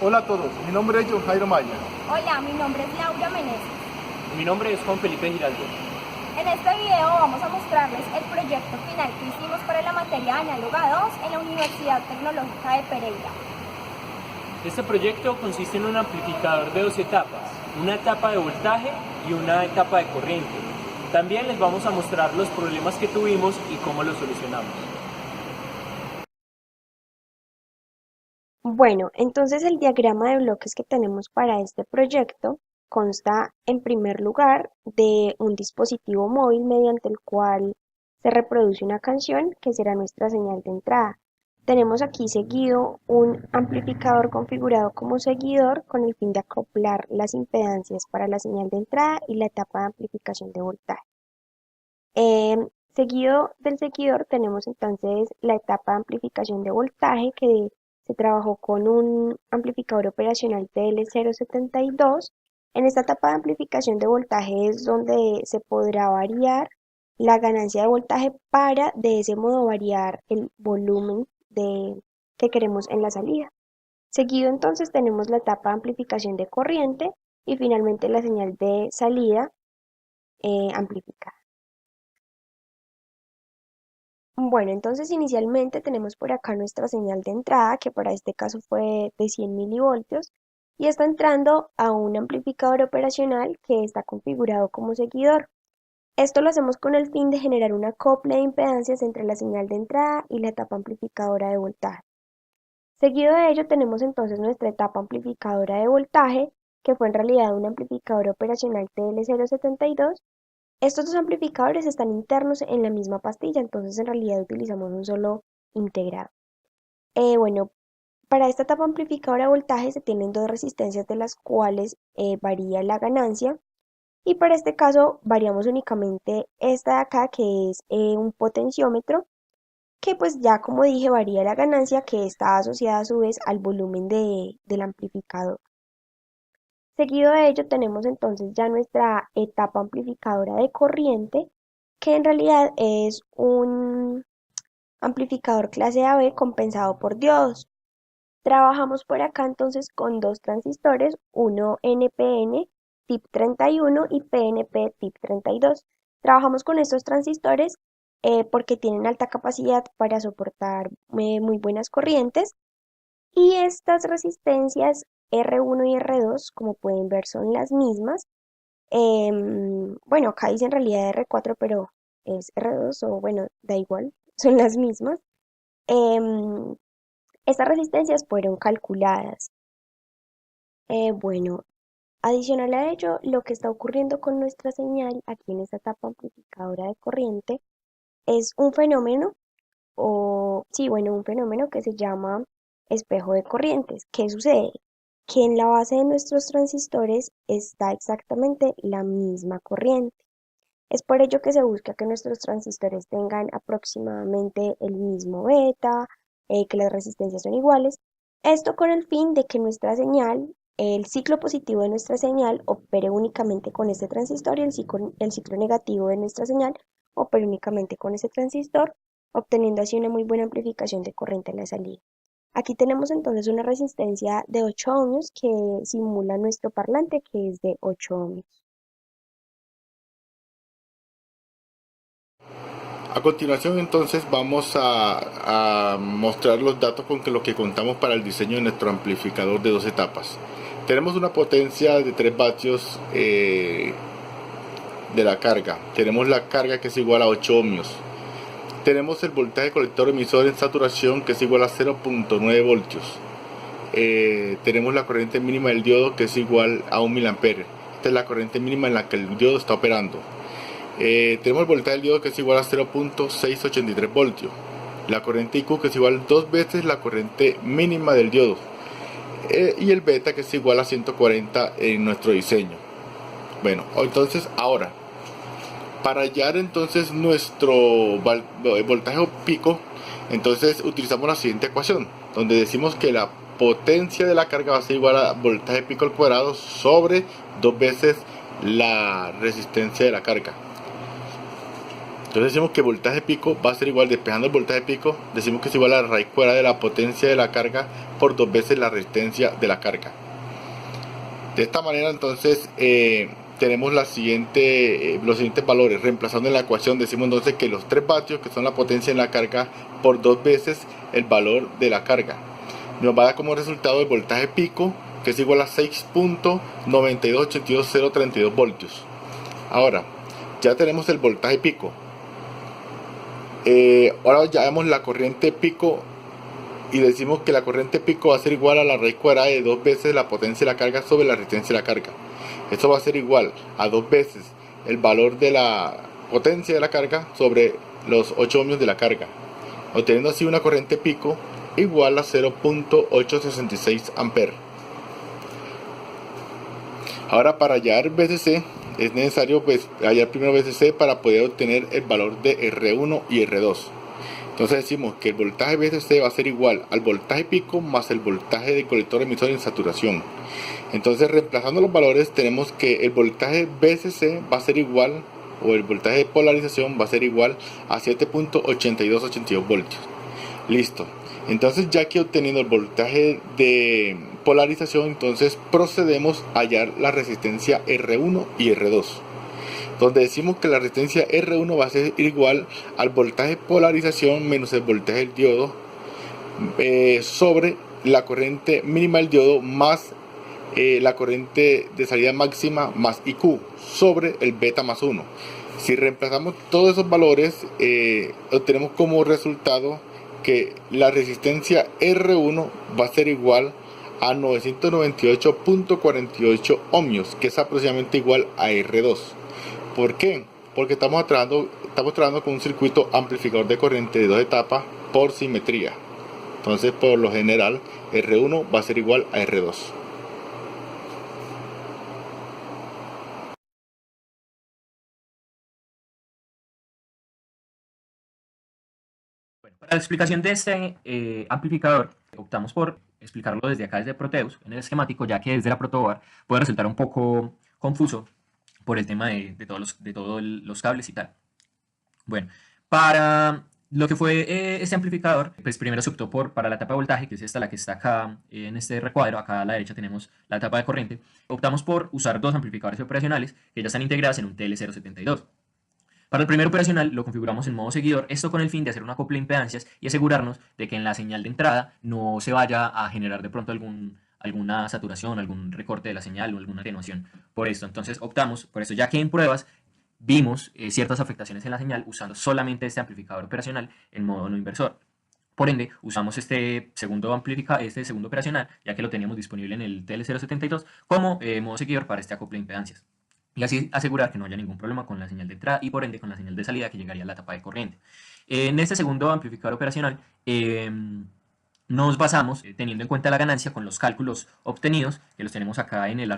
Hola a todos, mi nombre es John Jairo Maya. Hola, mi nombre es Laura Meneses. Mi nombre es Juan Felipe Giraldo. En este video vamos a mostrarles el proyecto final que hicimos para la materia análoga 2 en la Universidad Tecnológica de Pereira. Este proyecto consiste en un amplificador de dos etapas, una etapa de voltaje y una etapa de corriente. También les vamos a mostrar los problemas que tuvimos y cómo los solucionamos. Bueno, entonces el diagrama de bloques que tenemos para este proyecto consta en primer lugar de un dispositivo móvil mediante el cual se reproduce una canción que será nuestra señal de entrada. Tenemos aquí seguido un amplificador configurado como seguidor con el fin de acoplar las impedancias para la señal de entrada y la etapa de amplificación de voltaje. Seguido del seguidor tenemos entonces la etapa de amplificación de voltaje que se trabajó con un amplificador operacional TL072. En esta etapa de amplificación de voltaje es donde se podrá variar la ganancia de voltaje para de ese modo variar el volumen que queremos en la salida. Seguido entonces tenemos la etapa de amplificación de corriente y finalmente la señal de salida amplificada. Bueno, entonces inicialmente tenemos por acá nuestra señal de entrada, que para este caso fue de 100 milivoltios, y está entrando a un amplificador operacional que está configurado como seguidor. Esto lo hacemos con el fin de generar una copla de impedancias entre la señal de entrada y la etapa amplificadora de voltaje. Seguido de ello tenemos entonces nuestra etapa amplificadora de voltaje, que fue en realidad un amplificador operacional TL072. Estos dos amplificadores están internos en la misma pastilla, entonces en realidad utilizamos un solo integrado. Bueno, para esta etapa amplificadora de voltaje se tienen dos resistencias de las cuales varía la ganancia, y para este caso variamos únicamente esta de acá, que es un potenciómetro, que pues ya como dije varía la ganancia, que está asociada a su vez al volumen del amplificador. Seguido de ello tenemos entonces ya nuestra etapa amplificadora de corriente, que en realidad es un amplificador clase AB compensado por diodos. Trabajamos por acá entonces con dos transistores, uno NPN tip 31 y PNP tip 32. Trabajamos con estos transistores porque tienen alta capacidad para soportar muy buenas corrientes, y estas resistencias R1 y R2, como pueden ver, son las mismas. Bueno, acá dice en realidad R4, pero es R2 o bueno, da igual, son las mismas. Em, Estas resistencias fueron calculadas. Bueno, adicional a ello, lo que está ocurriendo con nuestra señal aquí en esta etapa amplificadora de corriente es un fenómeno, o sí, bueno, un fenómeno que se llama espejo de corrientes. ¿Qué sucede? Que en la base de nuestros transistores está exactamente la misma corriente. Es por ello que se busca que nuestros transistores tengan aproximadamente el mismo beta, que las resistencias son iguales. Esto con el fin de que nuestra señal, el ciclo positivo de nuestra señal, opere únicamente con este transistor, y el ciclo negativo de nuestra señal opere únicamente con ese transistor, obteniendo así una muy buena amplificación de corriente en la salida. Aquí tenemos entonces una resistencia de 8 ohmios que simula nuestro parlante, que es de 8 ohmios. A continuación entonces vamos a mostrar los datos con lo que contamos para el diseño de nuestro amplificador de dos etapas. Tenemos una potencia de 3 vatios de la carga. Tenemos la carga que es igual a 8 ohmios. Tenemos el voltaje colector emisor en saturación que es igual a 0.9 voltios. Tenemos la corriente mínima del diodo que es igual a 1 mA. Esta es la corriente mínima en la que el diodo está operando. Tenemos el voltaje del diodo que es igual a 0.683 voltios. La corriente IQ que es igual a 2 veces la corriente mínima del diodo. Y el beta que es igual a 140 en nuestro diseño. Bueno, entonces ahora, para hallar entonces nuestro voltaje pico, entonces utilizamos la siguiente ecuación, donde decimos que la potencia de la carga va a ser igual a voltaje pico al cuadrado sobre 2 veces la resistencia de la carga. Entonces decimos que el voltaje pico va a ser igual, despejando el voltaje pico, decimos que es igual a la raíz cuadrada de la potencia de la carga por 2 veces la resistencia de la carga. De esta manera entonces tenemos los siguientes valores. Reemplazando en la ecuación decimos entonces que los 3 vatios, que son la potencia en la carga, por 2 veces el valor de la carga, nos va a dar como resultado el voltaje pico, que es igual a 6.9282032 voltios. Ahora, ya tenemos el voltaje pico. Ahora ya vemos la corriente pico y decimos que la corriente pico va a ser igual a la raíz cuadrada de 2 veces la potencia de la carga sobre la resistencia de la carga. Esto va a ser igual a 2 veces el valor de la potencia de la carga sobre los 8 ohmios de la carga, obteniendo así una corriente pico igual a 0.866 amperes. Ahora, para hallar VCC es necesario hallar primero VCC para poder obtener el valor de R1 y R2. Entonces decimos que el voltaje VCC va a ser igual al voltaje pico más el voltaje del colector emisor en saturación. Entonces, reemplazando los valores, tenemos que el voltaje VCC va a ser igual, o el voltaje de polarización va a ser igual a 7.8282 voltios. Listo. Entonces, ya que obteniendo el voltaje de polarización, entonces procedemos a hallar la resistencia R1 y R2, donde decimos que la resistencia R1 va a ser igual al voltaje de polarización menos el voltaje del diodo sobre la corriente mínima del diodo más la corriente de salida máxima más IQ sobre el beta más 1. Si reemplazamos todos esos valores, obtenemos como resultado que la resistencia R1 va a ser igual a 998.48 ohmios, que es aproximadamente igual a R2. ¿Por qué? Porque estamos trabajando con un circuito amplificador de corriente de 2 etapas por simetría. Entonces, por lo general, R1 va a ser igual a R2. Bueno, para la explicación de este amplificador, optamos por explicarlo desde acá, desde Proteus, en el esquemático, ya que desde la protoboard puede resultar un poco confuso por el tema de todos los cables y tal. Bueno, para lo que fue este amplificador, pues primero se optó para la etapa de voltaje, que es esta, la que está acá en este recuadro. Acá a la derecha tenemos la etapa de corriente. Optamos por usar 2 amplificadores operacionales que ya están integrados en un TL072. Para el primer operacional lo configuramos en modo seguidor, esto con el fin de hacer una copla de impedancias y asegurarnos de que en la señal de entrada no se vaya a generar de pronto alguna saturación, algún recorte de la señal o alguna atenuación por esto. Entonces optamos por eso, ya que en pruebas vimos ciertas afectaciones en la señal usando solamente este amplificador operacional en modo no inversor. Por ende, usamos este segundo operacional, ya que lo teníamos disponible en el TL072, como modo seguidor para este acople de impedancias. Y así asegurar que no haya ningún problema con la señal de entrada y por ende con la señal de salida que llegaría a la etapa de corriente. En este segundo amplificador operacional nos basamos, teniendo en cuenta la ganancia, con los cálculos obtenidos, que los tenemos acá en un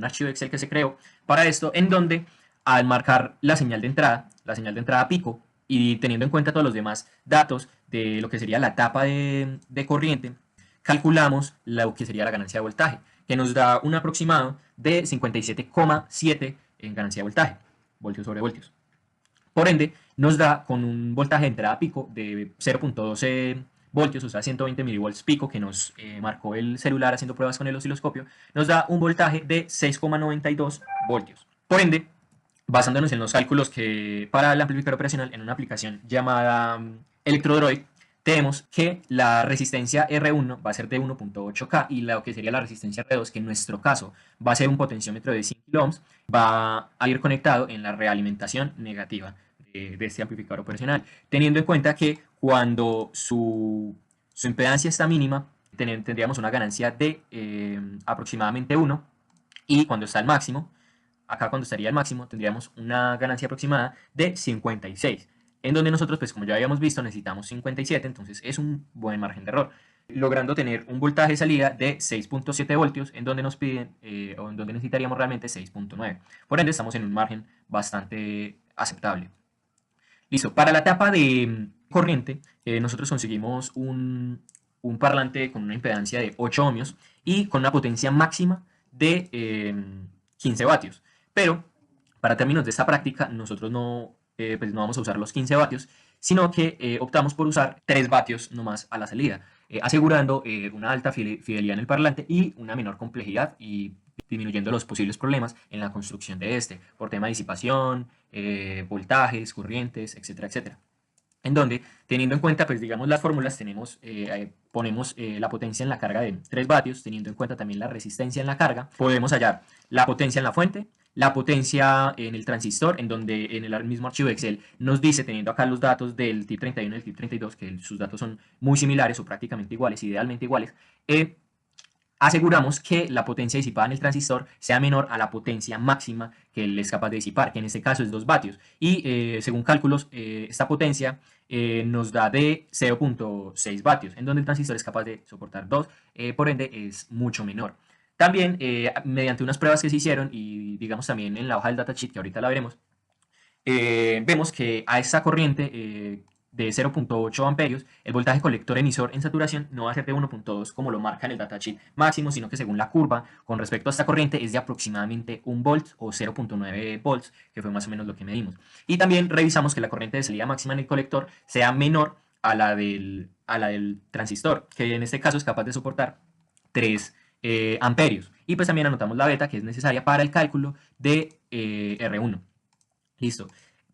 archivo Excel que se creó para esto, en donde al marcar la señal de entrada pico, y teniendo en cuenta todos los demás datos de lo que sería la etapa de corriente, calculamos lo que sería la ganancia de voltaje, que nos da un aproximado de 57,7 en ganancia de voltaje, voltios sobre voltios. Por ende, nos da con un voltaje de entrada pico de 0.12 voltios, o sea, 120 milivolts pico, que nos marcó el celular haciendo pruebas con el osciloscopio, nos da un voltaje de 6,92 voltios. Por ende, basándonos en los cálculos que para el amplificador operacional en una aplicación llamada Electrodroid, tenemos que la resistencia R1 va a ser de 1.8K y lo que sería la resistencia R2, que en nuestro caso va a ser un potenciómetro de 100 kΩ, va a ir conectado en la realimentación negativa de este amplificador operacional, teniendo en cuenta que cuando su impedancia está mínima, tendríamos una ganancia de aproximadamente 1, y cuando está al máximo, acá cuando estaría al máximo, tendríamos una ganancia aproximada de 56. En donde nosotros, pues como ya habíamos visto, necesitamos 57, entonces es un buen margen de error, logrando tener un voltaje de salida de 6.7 voltios, en donde nos piden, o en donde necesitaríamos realmente 6.9. Por ende, estamos en un margen bastante aceptable. Listo, para la etapa de corriente, nosotros conseguimos un parlante con una impedancia de 8 ohmios y con una potencia máxima de 15 vatios. Pero, para términos de esta práctica, nosotros no pues no vamos a usar los 15 vatios, sino que optamos por usar 3 vatios nomás a la salida, asegurando una alta fidelidad en el parlante y una menor complejidad y disminuyendo los posibles problemas en la construcción de este, por tema de disipación, voltajes, corrientes, etcétera, etcétera. En donde, teniendo en cuenta, pues digamos las fórmulas, ponemos la potencia en la carga de 3 vatios, teniendo en cuenta también la resistencia en la carga, podemos hallar la potencia en la fuente, la potencia en el transistor, en donde en el mismo archivo de Excel nos dice, teniendo acá los datos del TIP 31 y el TIP 32, que sus datos son muy similares o prácticamente iguales, idealmente iguales, aseguramos que la potencia disipada en el transistor sea menor a la potencia máxima que él es capaz de disipar, que en este caso es 2 vatios. Y según cálculos, esta potencia nos da de 0.6 vatios, en donde el transistor es capaz de soportar 2, por ende es mucho menor. También, mediante unas pruebas que se hicieron, y digamos también en la hoja del datasheet, que ahorita la veremos, vemos que a esta corriente de 0.8 amperios, el voltaje colector emisor en saturación no va a ser de 1.2 como lo marca en el datasheet máximo, sino que según la curva con respecto a esta corriente es de aproximadamente 1 volt o 0.9 volts, que fue más o menos lo que medimos. Y también revisamos que la corriente de salida máxima en el colector sea menor a la del transistor, que en este caso es capaz de soportar 3 amperios. Y pues también anotamos la beta, que es necesaria para el cálculo de R1. Listo.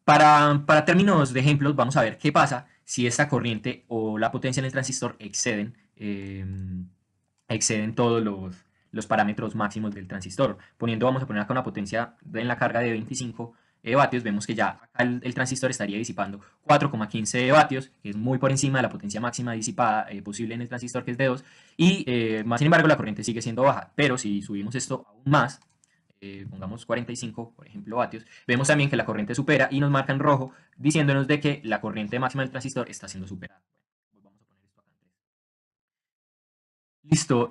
Para términos de ejemplos, vamos a ver qué pasa si esta corriente o la potencia en el transistor exceden todos los parámetros máximos del transistor. Vamos a poner acá una potencia en la carga de 25 vatios, vemos que ya acá el transistor estaría disipando 4,15 vatios, que es muy por encima de la potencia máxima disipada posible en el transistor, que es de 2, y más sin embargo la corriente sigue siendo baja. Pero si subimos esto aún más, pongamos 45, por ejemplo, vatios, vemos también que la corriente supera y nos marca en rojo diciéndonos de que la corriente máxima del transistor está siendo superada. Bueno, vamos a poner esto acá en 3. Listo.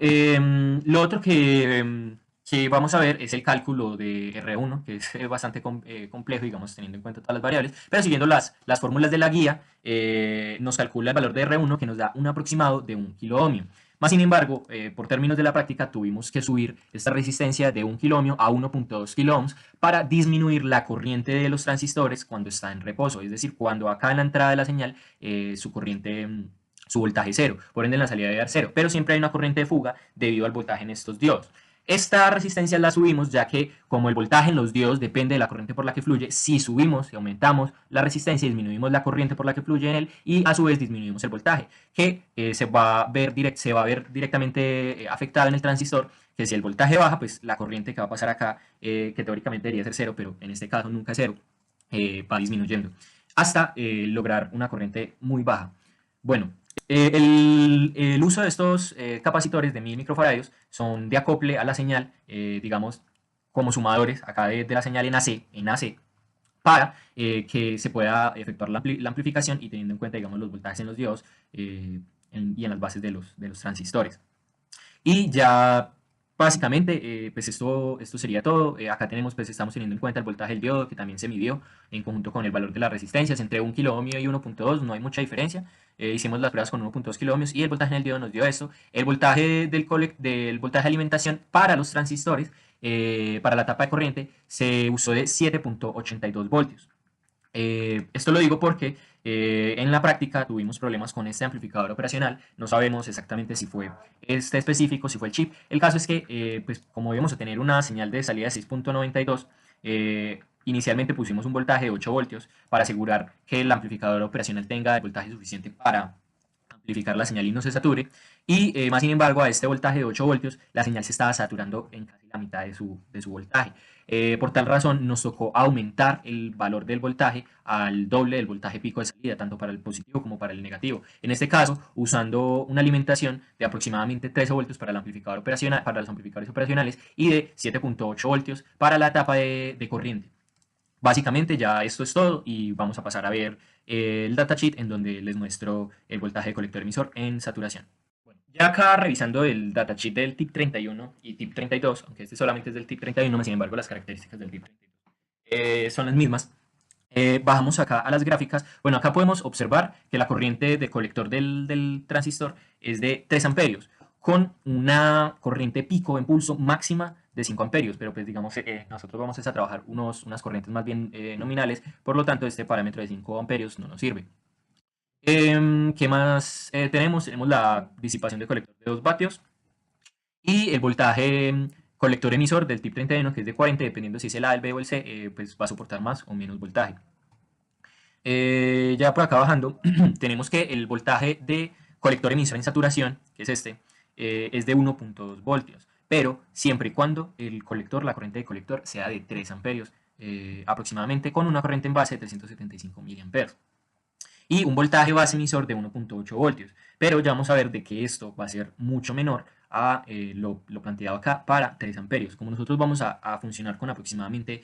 Lo otro que vamos a ver es el cálculo de R1, que es bastante complejo, digamos, teniendo en cuenta todas las variables, pero siguiendo las fórmulas de la guía, nos calcula el valor de R1, que nos da un aproximado de 1 kiloohmio. Más sin embargo, por términos de la práctica, tuvimos que subir esta resistencia de 1 kiloohmio a 1.2 kiloohms para disminuir la corriente de los transistores cuando está en reposo, es decir, cuando acá en la entrada de la señal su corriente, su voltaje es 0, por ende en la salida debe dar 0, pero siempre hay una corriente de fuga debido al voltaje en estos diodos. Esta resistencia la subimos ya que como el voltaje en los diodos depende de la corriente por la que fluye, si subimos y aumentamos la resistencia, disminuimos la corriente por la que fluye en él y a su vez disminuimos el voltaje, que se va a ver directamente afectada en el transistor, que si el voltaje baja, pues la corriente que va a pasar acá, que teóricamente debería ser 0, pero en este caso nunca es 0, va disminuyendo hasta lograr una corriente muy baja. Bueno, el uso de estos capacitores de 1000 microfarados son de acople a la señal, digamos, como sumadores acá de la señal en AC, para que se pueda efectuar la amplificación y teniendo en cuenta, digamos, los voltajes en los diodos y en las bases de los transistores. Y ya básicamente, pues esto sería todo. Acá pues estamos teniendo en cuenta el voltaje del diodo, que también se midió en conjunto con el valor de las resistencias. Entre 1 kiloohmio y 1.2 no hay mucha diferencia. Hicimos las pruebas con 1.2 kiloohmios y el voltaje en el diodo nos dio esto. El voltaje del voltaje de alimentación para los transistores, para la tapa de corriente, se usó de 7.82 voltios. Esto lo digo porque en la práctica tuvimos problemas con este amplificador operacional, no sabemos exactamente si fue este específico, si fue el chip. El caso es que, pues, como íbamos a tener una señal de salida de 6.92, inicialmente pusimos un voltaje de 8 voltios para asegurar que el amplificador operacional tenga el voltaje suficiente para amplificar la señal y no se sature. Y más sin embargo, a este voltaje de 8 voltios, la señal se estaba saturando en casi la mitad de su voltaje. Por tal razón, nos tocó aumentar el valor del voltaje al doble del voltaje pico de salida, tanto para el positivo como para el negativo. En este caso, usando una alimentación de aproximadamente 13 voltios para el amplificador operacional, para los amplificadores operacionales y de 7.8 voltios para la etapa de corriente. Básicamente ya esto es todo y vamos a pasar a ver el datasheet en donde les muestro el voltaje de colector emisor en saturación. Bueno, ya acá revisando el datasheet del TIP 31 y TIP 32, aunque este solamente es del TIP 31, sin embargo las características del TIP 32 son las mismas. Bajamos acá a las gráficas. Bueno, acá podemos observar que la corriente de colector del transistor es de 3 amperios con una corriente pico en pulso máxima de 5 amperios, pero pues digamos nosotros vamos a trabajar unas corrientes más bien nominales, por lo tanto este parámetro de 5 amperios no nos sirve. ¿Qué más tenemos? Tenemos la disipación de colector de 2 vatios y el voltaje colector emisor del tip 31, que es de 40, dependiendo si es el A, el B o el C, pues va a soportar más o menos voltaje. Ya por acá bajando, tenemos que el voltaje de colector emisor en saturación, que es este, es de 1.2 voltios, pero siempre y cuando el colector, la corriente de colector, sea de 3 amperios aproximadamente, con una corriente en base de 375 miliamperes. Y un voltaje base emisor de 1.8 voltios, pero ya vamos a ver de que esto va a ser mucho menor a lo planteado acá para 3 amperios. Como nosotros vamos a funcionar con aproximadamente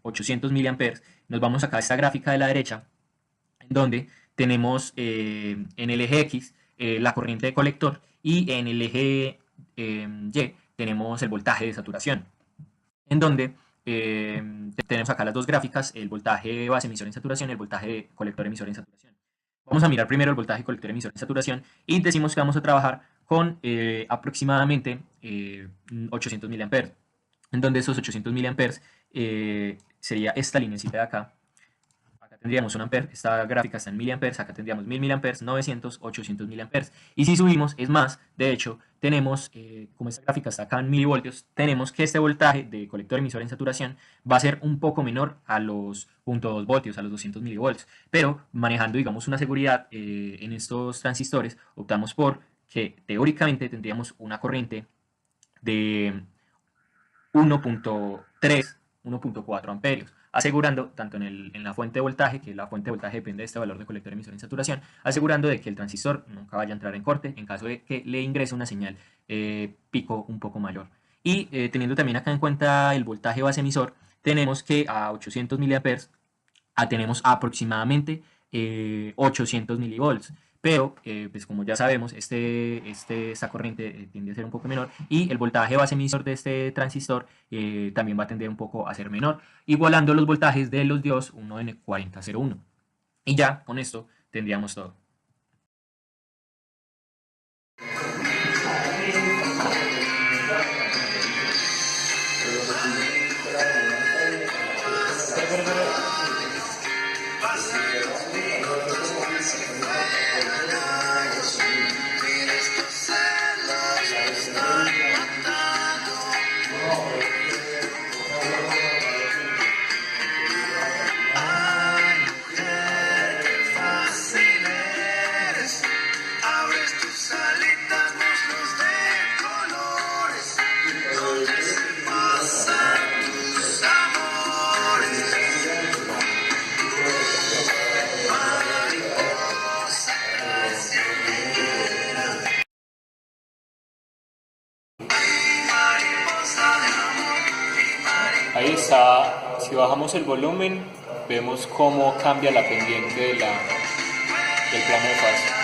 800 miliamperes, nos vamos acá a esta gráfica de la derecha, en donde tenemos en el eje X la corriente de colector y en el eje Y tenemos el voltaje de saturación, en donde tenemos acá las dos gráficas, el voltaje base emisor en saturación y el voltaje colector emisor en saturación. Vamos a mirar primero el voltaje colector emisor en saturación y decimos que vamos a trabajar con aproximadamente 800 miliamperes, en donde esos 800 miliamperes sería esta lineecita de acá. Acá tendríamos 1 ampere, esta gráfica está en miliamperes, acá tendríamos 1000 miliamperes, 900, 800 miliamperes. Y si subimos, es más, de hecho, tenemos, como esta gráfica está acá en milivoltios, tenemos que este voltaje de colector emisor en saturación va a ser un poco menor a los 0.2 voltios, a los 200 milivoltios. Pero manejando, digamos, una seguridad en estos transistores, optamos por que teóricamente tendríamos una corriente de 1.3, 1.4 amperios, asegurando tanto en la fuente de voltaje, que la fuente de voltaje depende de este valor de colector emisor en saturación, asegurando de que el transistor nunca vaya a entrar en corte en caso de que le ingrese una señal pico un poco mayor. Y teniendo también acá en cuenta el voltaje base emisor, tenemos que a 800 miliamperes tenemos aproximadamente 800 milivolts. Pero, pues como ya sabemos, esta corriente tiende a ser un poco menor y el voltaje base emisor de este transistor también va a tender un poco a ser menor, igualando los voltajes de los diodos 1N4001. Y ya con esto tendríamos todo. Ahí está, si bajamos el volumen, vemos cómo cambia la pendiente del plano de fase.